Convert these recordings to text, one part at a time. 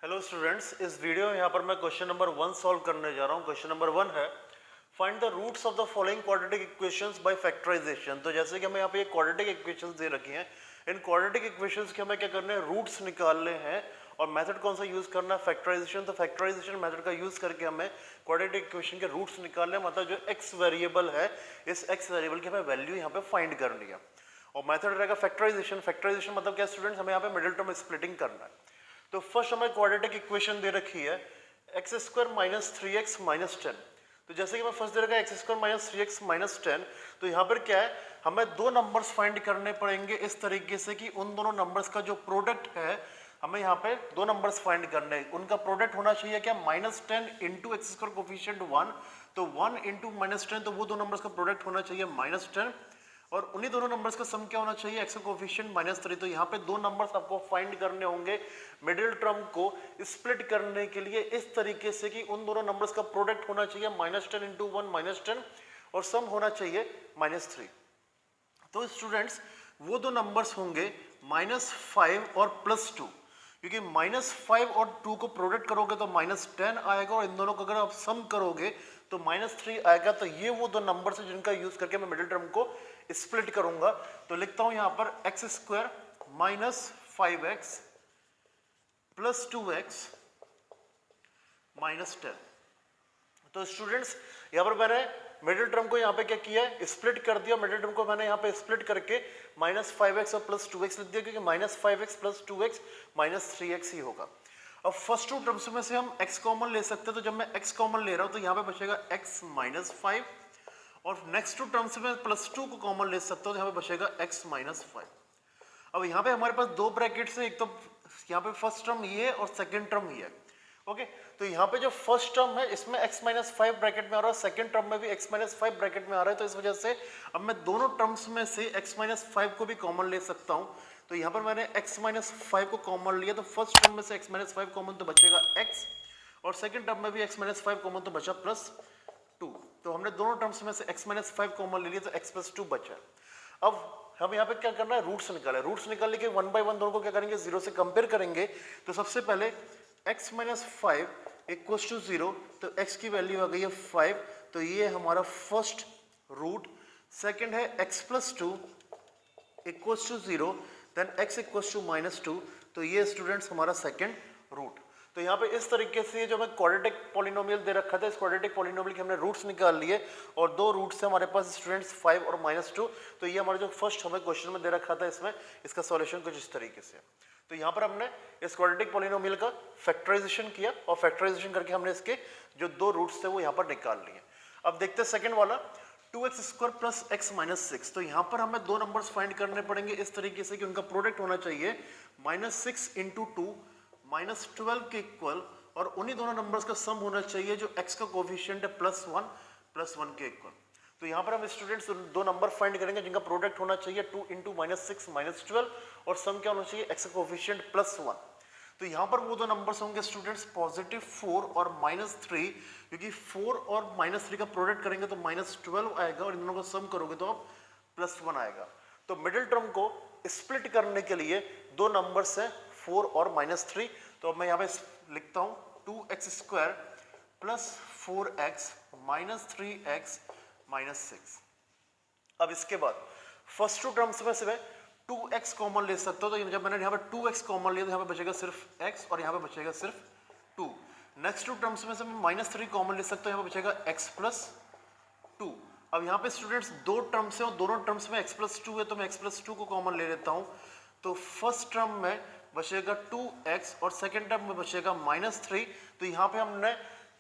Hello students, इस video में यहाँ पर मैं क्वेश्चन नंबर 1 सॉल्व करने जा रहा हूँ। क्वेश्चन नंबर 1 है find the roots of the following quadratic equations by factorisation. तो जैसे कि हमें यहाँ पे क्वाड्रेटिक इक्वेशंस दे रखी हैं, इन क्वाड्रेटिक इक्वेशंस के हमें क्या करना है, रूट्स निकालने हैं। और मेथड कौन सा यूज करना है, फैक्टराइजेशन। तो फैक्टराइजेशन मेथड का यूज करके हमें क्वाड्रेटिक इक्वेशन के रूट्स निकालने, मतलब जो एक्स वेरिएबल है, इस एक्स वेरिएबल की हमें वैल्यू यहाँ पे फाइंड करनी है। और मेथड रहेगा फैक्टराइजेशन। फैक्टराइजेशन मतलब क्या स्टूडेंट्स, हमें यहाँ पे मिडिल टर्म स्प्लिटिंग करना है। तो फर्स्ट हमें क्वाड्रेटिक इक्वेशन दे रखी है x square minus 3x minus 10। तो जैसे कि मैं फर्स्ट दे रखा है x square minus 3x minus 10, तो यहाँ पर क्या है, हमें दो नंबर्स फाइंड करने पड़ेंगे इस तरीके से कि उन दोनों नंबर्स का जो प्रोडक्ट है, हमें यहाँ पे दो नंबर्स फाइंड करने हैं। उनका प्रोडक्ट होना चाहिए क्या, minus 10 into x square coefficient 1, तो 1 इंटू माइनस 10, तो वो दो नंबर्स का प्रोडक्ट होना चाहिए माइनस 10। और उन्हीं दोनों नंबर्स का सम क्या होना चाहिए, एक्स का कोफिशिएंट माइनस 3। तो यहाँ पे दो नंबर्स आपको फाइंड करने होंगे मिडिल टर्म को स्प्लिट करने के लिए इस तरीके से कि उन दोनों नंबर्स का प्रोडक्ट होना चाहिए माइनस 10 इंटू 1 माइनस 10, और सम होना चाहिए माइनस 3। तो स्टूडेंट्स वो दो नंबर्स होंगे माइनस 5 और प्लस 2, क्योंकि माइनस 5 और 2 को प्रोडक्ट करोगे तो माइनस 10 आएगा, और इन दोनों को अगर आप सम करोगे तो माइनस 3 आएगा। तो ये वो दो नंबर्स हैं जिनका यूज करके मैं मिडिल टर्म को स्प्लिट करूंगा। तो लिखता हूं यहां पर x square minus 5x plus 2x minus 10। तो स्टूडेंट्स यहां पर मैंने मिडिल टर्म को यहां पे क्या किया है, स्प्लिट कर दिया। मिडिल टर्म को मैंने यहां पे स्प्लिट करके माइनस 5x और प्लस 2x लिख दिया, क्योंकि minus 5x plus 2x minus 3x ही होगा। अब फर्स्ट टू टर्म्स में से हम x कॉमन ले सकते हैं, तो जब मैं x कॉमन ले रहा हूं तो यहां पे बचेगा x माइनस 5, और नेक्स्ट टू टर्म्स में प्लस 2 को कॉमन ले सकता हूं, तो यहाँ पे बचेगा x माइनस 5। अब यहाँ पे हमारे पास दो ब्रैकेट्स है, एक तो यहाँ पे फर्स्ट टर्म ये है और सेकंड टर्म ये है। ओके, तो यहाँ पे जो फर्स्ट टर्म है इसमें x माइनस 5 ब्रैकेट में आ रहा है, सेकंड टर्म में भी x माइनस 5 ब्रैकेट में आ रहा है। तो इस वजह से अब मैं दोनों टर्म्स में से x माइनस 5 को भी कॉमन ले सकता हूँ। तो यहाँ पर मैंने x माइनस 5 को कॉमन लिया, तो फर्स्ट टर्म में से x माइनस 5 कॉमन, तो बचेगा x, और सेकंड टर्म में भी x माइनस 5 कॉमन, तो बचा प्लस 2। तो हमने दोनों टर्म्स में से x माइनस 5 कॉमन ले लिया, तो x प्लस 2 बचा। अब हम यहाँ पे क्या करना है, रूट्स निकाले। रूट्स निकालने के वन बाय वन दोनों को क्या करेंगे, जीरो से कंपेयर करेंगे। तो सबसे पहले x माइनस 5 इक्वल्स टू 0, तो x की वैल्यू आ गई है 5, तो ये हमारा फर्स्ट रूट। सेकंड है x plus 2 equals to 0, then x equals to minus 2, तो ये स्टूडेंट्स हमारा सेकंड रूट। तो यहाँ पे इस तरीके से जो हमें क्वाड्रेटिक पॉलिनोमियल दे रखा था, इस क्वाड्रेटिक पॉलिनोमियल के हमने रूट्स निकाल लिए, और दो रूट्स है हमारे पास स्टूडेंट्स 5 और माइनस 2। तो ये हमारा जो फर्स्ट हमें क्वेश्चन में दे रखा था, इसमें इसका सॉल्यूशन कुछ इस तरीके से। तो यहाँ पर हमने इस क्वाड्रेटिक पॉलिनोमियल का फैक्टराइजेशन किया, और फैक्टराइजेशन करके हमने इसके जो दो रूट्स थे वो यहाँ पर निकाल लिए। अब देखते हैं सेकेंड वाला, 2x square plus x minus 6। तो यहाँ पर हमें दो नंबर्स फाइंड करने पड़ेंगे इस तरीके से कि उनका प्रोडक्ट होना चाहिए माइनस 6 इंटू 2 माइनस 12 के इक्वल, और उन्हीं दोनों नंबर्स का सम होना चाहिए जो x का कोफिशिएंट है प्लस 1 के इक्वल। तो यहाँ पर हम स्टूडेंट्स दो नंबर फाइंड करेंगे जिनका प्रोडक्ट होना चाहिए 2 इंटू माइनस 6 माइनस 12, और सम क्या होना चाहिए, x का कोफिशिएंट प्लस 1। तो यहाँ पर वो दो नंबर्स होंगे स्टूडेंट्स पॉजिटिव 4 और माइनस 3, क्योंकि 4 और माइनस 3 का प्रोडक्ट करेंगे तो माइनस 12 आएगा, और इन दोनों को सम करोगे तो आप प्लस 1 आएगा। तो मिडिल टर्म को स्प्लिट करने के लिए दो नंबर्स हैं 4 और माइनस 3। तो अब मैं यहाँ पे लिखता हूँ 2x square plus 4x minus 3x minus 6। अब इसके बाद फर्स्ट टू टर्म्स में से मैं 2x कॉमन ले सकता हूँ, तो जब मैंने यहाँ पे 2x कॉमन लिया तो यहाँ पे बचेगा सिर्फ x, और यहाँ पे बचेगा सिर्फ 2। नेक्स्ट टू टर्म्स में से मैं माइनस 3 कॉमन ले सकता हूँ, यहाँ पे बचेगा x प्लस 2। अब यहाँ पे स्टूडेंट्स दो टर्म्स हैं और दोनों टर्म्स में x प्लस 2 है, तो मैं x प्लस 2 को कॉमन ले लेता हूँ। तो फर्स्ट टर्म में बचेगा 2x, और सेकेंड टर्म में बचेगा माइनस 3। तो यहाँ पे हमने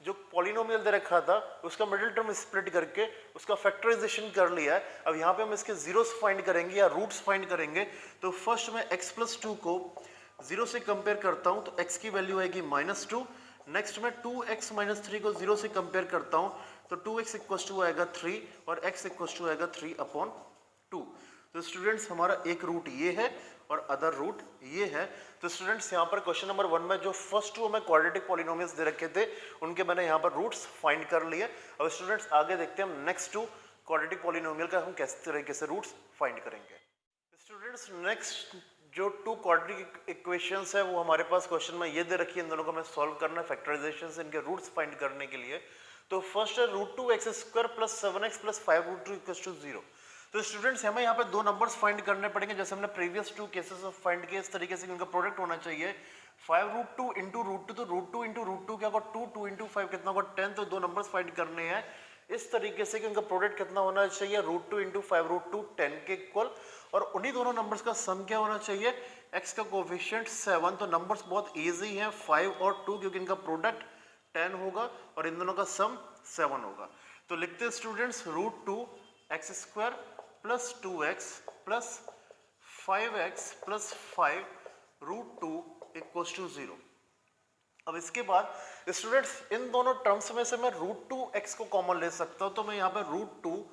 जो पॉलिनोमियल दे रखा था उसका मिडिल टर्म स्प्लिट करके उसका फैक्टराइजेशन कर लिया है। अब यहाँ पे हम इसके जीरोस फाइंड करेंगे या रूट्स फाइंड करेंगे। तो फर्स्ट में x प्लस 2 को 0 से कंपेयर करता हूँ, तो x की वैल्यू आएगी माइनस 2। नेक्स्ट में 2x माइनस 3 को 0 से कंपेयर करता हूँ, तो 2x इक्वल्स टू आएगा 3, और x इक्वल्स टू आएगा 3/2। तो स्टूडेंट्स हमारा एक रूट ये है और अदर रूट ये है। तो स्टूडेंट्स यहाँ पर क्वेश्चन नंबर 1 में जो फर्स्ट टू हमें क्वाड्रेटिक पॉलिनोमियल्स दे रखे थे उनके मैंने यहाँ पर रूट्स फाइंड कर लिए। अब स्टूडेंट्स आगे देखते हैं हम नेक्स्ट टू क्वाड्रेटिक पॉलिनोमियल का हम किस तरीके से रूट्स फाइंड करेंगे। स्टूडेंट्स नेक्स्ट जो टू क्वाड्रेटिक इक्वेशंस है वो हमारे पास क्वेश्चन में ये दे रखी है, इन दोनों को हमें सॉल्व करना है फैक्टराइजेशन से इनके रूट्स फाइंड करने के लिए। तो फर्स्ट है root two x square plus 7x plus 5 root two equals to 0। तो स्टूडेंट्स हमें यहाँ पे दो नंबर्स फाइंड करने पड़ेंगे जैसे हमने previous two cases of find किए, इस तरीके से उनका प्रोडक्ट होना चाहिए 5 root two into root two, तो root two into root two क्या होगा 2, 2 इंटू 5 कितना होगा 10। तो दो नंबर्स फाइंड करने हैं इस तरीके से कि उनका प्रोडक्ट कितना होना चाहिए root two into 5 root two 10 के इक्वल, और उन्हीं दोनों नंबर्स का सम क्या होना चाहिए x का कोफिशिएंट 7। तो नंबर्स बहुत इजी हैं 5 और 2 क्योंकि इनका प्रोडक्ट 10 होगा और इन दोनों का सम 7 होगा। तो लिखते हैं students root two x square plus 2x plus 5x plus 5 root two equals to 0। अब इसके बाद स्टूडेंट्स इन दोनों टर्म्स में से मैं रूट टू एक्स को कॉमन ले सकता हूं, तो मैं यहाँ पे रूट टू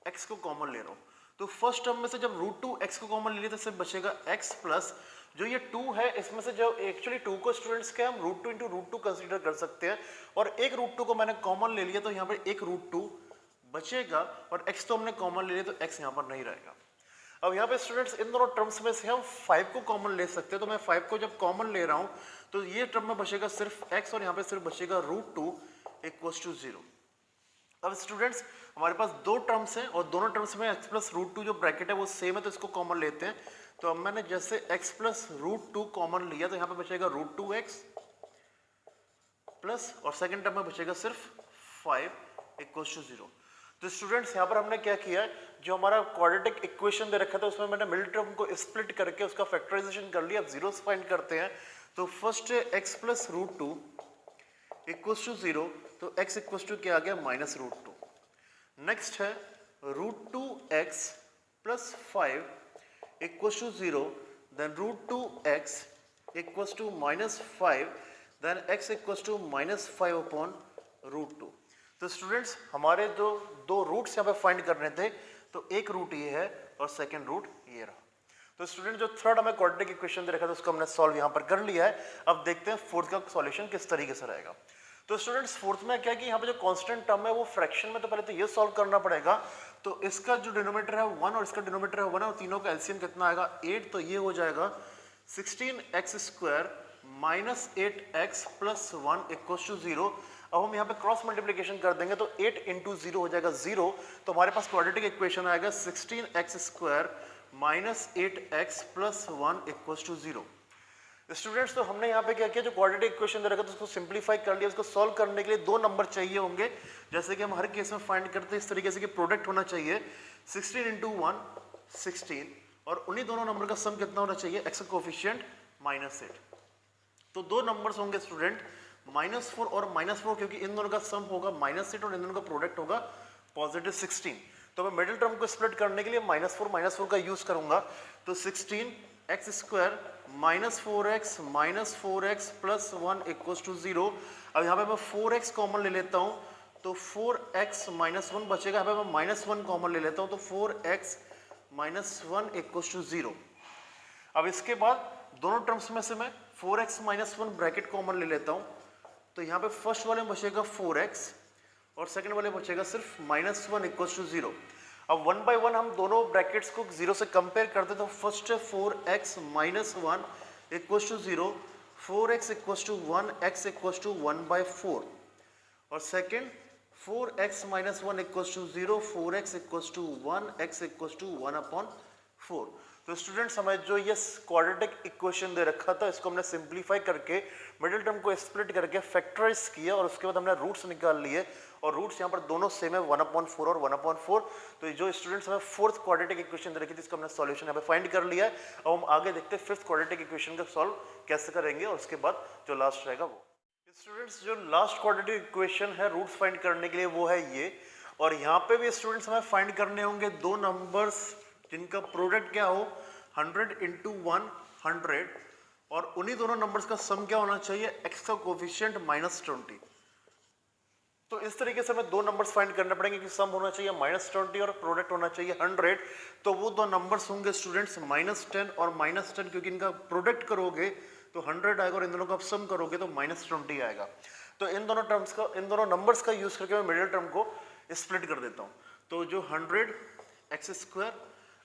एक्स को कॉमन ले रहा हूँ। तो फर्स्ट टर्म में से जब रूट टू एक्स को कॉमन ले लिया तो सिर्फ बचेगा x प्लस जो ये 2 है इसमें से जो एक्चुअली 2 को स्टूडेंट्स क्या हम root two into root two consider कर सकते हैं, और एक रूट टू को मैंने कॉमन ले लिया तो यहाँ पर एक रूट टू बचेगा और x तो हमने कॉमन ले लिया तो x यहाँ पर नहीं रहेगा। अब यहाँ पे स्टूडेंट्स इन दोनों टर्म्स में से हम 5 को कॉमन ले सकते हैं, तो मैं 5 को जब कॉमन ले रहा हूँ तो ये टर्म में बचेगा सिर्फ x और यहाँ पे सिर्फ बचेगा रूट टू इक्वल्स टू 0। अब स्टूडेंट्स हमारे पास दो टर्म्स हैं और दोनों टर्म्स में x प्लस रूट टू जो ब्रैकेट है वो सेम है, तो इसको कॉमन लेते हैं। तो अब मैंने जैसे x plus root two common लिया तो यहाँ पे बचेगा रूट टू एक्स प्लस और सेकेंड टर्म में बचेगा सिर्फ 5 इक्वल्स टू 0। तो स्टूडेंट्स यहाँ पर हमने क्या किया है, जो हमारा क्वाड्रेटिक इक्वेशन दे रखा था उसमें मैंने मिडिल टर्म को स्प्लिट करके उसका फैक्टराइजेशन कर लिया। अब जीरोस फाइंड करते हैं। तो फर्स्ट है x plus root two equals to 0, तो x इक्वल्स टू क्या आ गया माइनस रूट टू। नेक्स्ट है root two x plus 5 equals to 0, then root two x equals to minus 5, then x equals to minus 5 upon root two. तो students हमारे जो दो roots यहाँ पे फाइंड करने थे, तो एक रूट ये है और सेकंड रूट ये रहा। तो स्टूडेंट जो थर्ड हमें क्वाड्रेटिक इक्वेशन दे रखा था उसको हमने सॉल्व यहाँ पर कर लिया है। अब देखते हैं फोर्थ का सॉल्यूशन किस तरीके से रहेगा। तो स्टूडेंट्स फोर्थ में क्या है कि यहाँ पे जो कांस्टेंट टर्म है वो फ्रैक्शन में, तो पहले तो ये सॉल्व करना पड़ेगा। तो इसका जो डिनोमिनेटर है 1 और इसका डिनोमिनेटर है 1 और तीनों का एलसीएम कितना आएगा 8, तो ये हो जाएगा 16x square minus 8x plus 1 equals to 0। अब हम यहाँ पे क्रॉस मल्टीप्लिकेशन कर देंगे तो 8 इंटू 0 हो जाएगा 0, तो हमारे पास क्वाड्रेटिक इक्वेशन आएगा 16x square minus 8x plus 1 equals to 0। Students तो हमने यहाँ पे क्या किया, जो क्वाड्रेटिक इक्वेशन दे रखा था उसको सिंप्लीफाई कर लिया। उसको सॉल्व करने के लिए दो नंबर चाहिए होंगे, जैसे कि हम हर केस में फाइंड करते हैं इस तरीके से कि प्रोडक्ट होना चाहिए 16 इंटू 1 16, और उन्हीं दोनों नंबर का सम कितना होना चाहिए x का कोफिशिएंट -8। तो दो नंबर्स होंगे स्टूडेंट -4 और -4, क्योंकि इन दोनों का सम होगा -8 और इन दोनों का प्रोडक्ट होगा पॉजिटिव 16। तो मैं मिडिल टर्म को स्प्लिट करने के लिए -4 का यूज करूंगा। तो 16x square -4x plus 1 equals to 0। अब यहाँ पे मैं 4x कॉमन ले लेता हूँ, तो 4x -1 बचेगा। यहाँ पे मैं -1 कॉमन ले लेता हूँ, तो 4x -1 इक्वल्स टू 0। अब इसके बाद दोनों टर्म्स में से मैं 4x -1 ब्रैकेट कॉमन ले लेता हूँ, तो यहाँ पे फर्स्ट वाले में बचेगा 4x और सेकंड वाले में बचेगा सिर्फ -1 इक्वल्स टू 0। अब 1 बाय 1 हम दोनों ब्रैकेट्स को 0 से कंपेयर करते तो फर्स्ट है 4x -1 equals to 0, 4x equals to 1, x equals to 1/4, और second 4x -1 equals to 0, 4x equals to 1, x equals to 1/4। तो स्टूडेंट्स हमें जो ये क्वाड्रेटिक इक्वेशन दे रखा था इसको हमने सिंप्लीफाई करके मिडिल टर्म को स्प्लिट करके फैक्टराइज किया, और उसके बाद हमने रूट्स निकाल लिए, और रूट्स यहाँ पर दोनों सेम है 1/4 और 1/4। तो जो स्टूडेंट्स हमें फोर्थ क्वाड्रेटिक इक्वेशन दे रखी थी इसका हमने सॉल्यूशन यहाँ पे फाइंड कर लिया है। अब हम आगे देखते हैं फिफ्थ क्वाड्रेटिक इक्वेशन का सॉल्व कैसे करेंगे, और उसके बाद जो लास्ट रहेगा वो। स्टूडेंट्स जो लास्ट क्वाड्रेटिक इक्वेशन है रूट्स फाइंड करने के लिए वो है ये, और यहाँ पे भी स्टूडेंट्स हमें फाइंड करने होंगे दो नंबर्स जिनका प्रोडक्ट क्या हो 100 इंटू 100, और उन्हीं दोनों नंबर्स का सम क्या होना चाहिए x का कोफिशिएंट -20। तो इस तरीके से हमें दो नंबर्स फाइंड करने पड़ेंगे कि सम होना चाहिए -20 और प्रोडक्ट होना चाहिए 100। तो वो दो नंबर्स होंगे स्टूडेंट्स -10 और -10, क्योंकि इनका प्रोडक्ट करोगे तो 100 आएगा और इन दोनों का सम करोगे तो -20 आएगा। तो इन दोनों टर्म्स का, इन दोनों नंबर्स का यूज करके मैं मिडिल टर्म को स्प्लिट कर देता हूँ। तो जो 100x स्क्वायर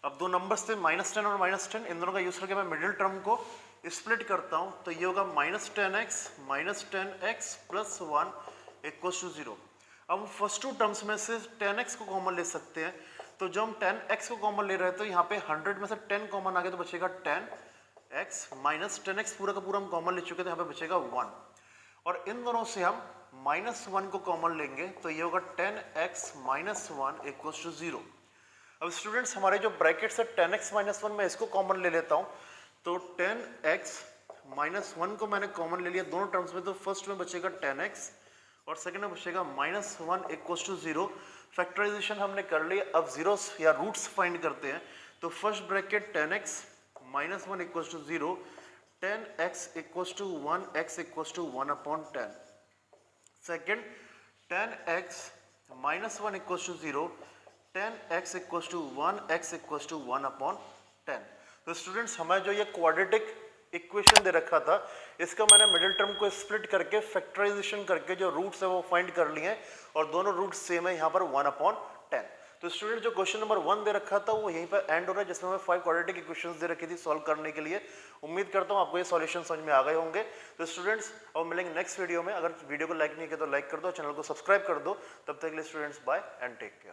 अब दो नंबर्स थे -10 और -10, इन दोनों का यूज करके मैं मिडिल टर्म को स्प्लिट करता हूं, तो ये होगा -10x प्लस 1 इक्वल्स टू 0। अब हम फर्स्ट टू टर्म्स में से 10x को कॉमन ले सकते हैं, तो जब हम 10x को कॉमन ले रहे हैं तो यहाँ पे 100 में से 10 कॉमन आ गया तो बचेगा 10x माइनस 10x पूरा का पूरा हम कॉमन ले चुके थे, यहाँ पे बचेगा 1। और इन दोनों से हम -1 को कॉमन लेंगे तो ये होगा 10x माइनस 1 इक्वल्स टू 0। अब स्टूडेंट्स हमारे जो ब्रैकेट्स है 10x माइनस 1, मैं इसको कॉमन ले लेता हूँ, तो 10x माइनस 1 को मैंने कॉमन ले लिया दोनों टर्म्स में, तो फर्स्ट में बचेगा 10x और सेकंड में बचेगा -1 इक्वल्स टू 0। फैक्टराइजेशन हमने कर लिया, अब जीरोस या रूट्स फाइंड करते हैं, तो first bracket 10x minus 1 equals to 0, 10x equals to 1, x equals to 1 upon 10। Second 10x minus 1 equals to 0, 10x equals to 1, x equals to 1 upon 10। तो students हमें जो ये क्वाड्रेटिक इक्वेशन दे रखा था, इसका मैंने मिडिल टर्म को स्प्लिट करके फैक्टराइजेशन करके जो रूट्स है वो फाइंड कर लिए हैं और दोनों रूट्स सेम है यहाँ पर 1 अपॉन 10। तो स्टूडेंट जो क्वेश्चन नंबर 1 दे रखा था वो यहीं पर एंड हो रहा है, जिसमें हमें 5 क्वाड्रेटिक इक्वेशंस दे रखी थी सॉल्व करने के लिए। उम्मीद करता हूँ आपको ये सॉल्यूशन समझ में आ गए होंगे। तो स्टूडेंट्स अब मिलेंगे नेक्स्ट वीडियो में। अगर वीडियो को लाइक नहीं किया तो लाइक कर दो, चैनल को सब्सक्राइब कर दो। तब तक के लिए students bye and take care.